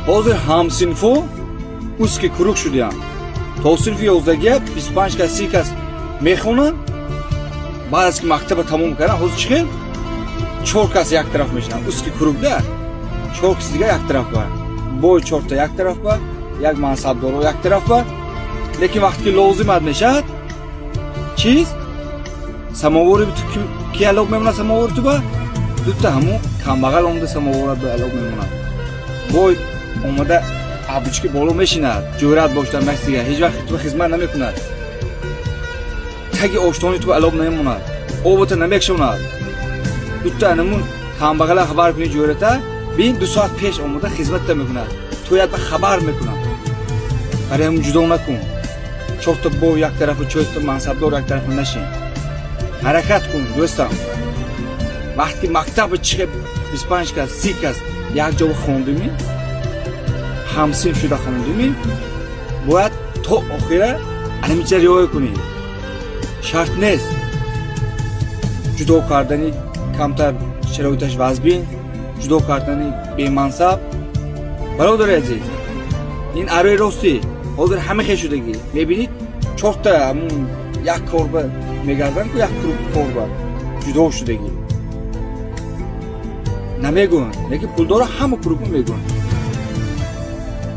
Hozir hamsinfu uski kuruq shudiyam. To sinfi 11 ga 25 ga 30 ga mexonan. Ba'd az ki maktaba tamom kardن hozir chiqib 4 kas yak taraf meshan. Uski kuruqda 4 kasiga yak taraf bor. Boy 4 ta yak taraf bor. Yak mansabdor yak taraf bor. Lekin vaqtki lozim ad meshat. Chiz samovori bitu ki alog memona samovori tu ba. Dutta hamu kambag'al omda samovori ba alog memona. Boy omada abuchki bolo meshinad. Jo'rat boshdan maksiga hech vaqt tu xizmat namikunad. Tagi oshtoni tu alog nemunad. Obota namekshonad. Dutta anamun kambag'al xabar kuni jo'rata bin 2 soat pesh omada xizmatda mekunad. To'yatda xabar mekunad. Qarayam judo nakun. Cho'xta bo yak tarafi cho'xta mansabdor yak tarafi nashin. Harakat kun do'stam. Vaqtki maktabga chiqib 25 ga 30 ga yak joy xondimi? Hamsin shuda xondimi? Boyad to oxira animicha riyoya kuni. Shart nes. Judo kardani kamtar sharoitash vazbin, judo kardani bemansab. Barodar aziz, in aroy rosti hozir hamma xeshudagi. Mebinid 4 ta yak korba megardan ku yak korba judo shudagi. Namegun, lekin puldor hamma kuruq megun.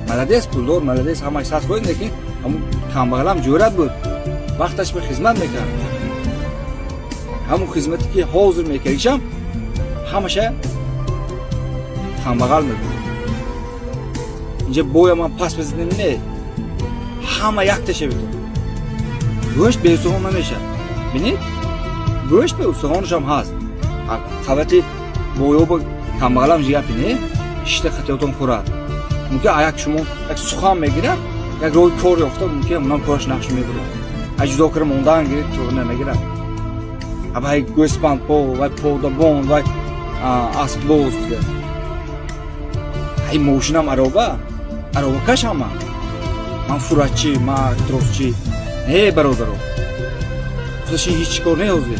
Malades puldor, malades hamma sas qo'ydi lekin ham kambag'alam jo'rat bu. Vaqtash bir xizmat mekan. Hamu xizmati ki hozir mekarisham hamasha kambag'al mekan. Ince boyaman pasmasidan ne? Hamma yakta shebitu. Go'sht beso'g'on emasha. Bini? Go'sht be uso'g'onish ham has. Qavati boyo bu kambag'alam jigapini ishda qatayotgan xo'rad. Mumkin ayak shumo yak suxan megirar, yak ro'y kor yo'qda mumkin undan ko'rish naqsh megirar. Ajdo kirim undan girib to'g'ri megirar. Abay go'span po va poda bon va asbloz. Ay moshinam aroba kashama. Man furatchi, man troschi. Barodaro. Xudoshi hech kor ne o'zi.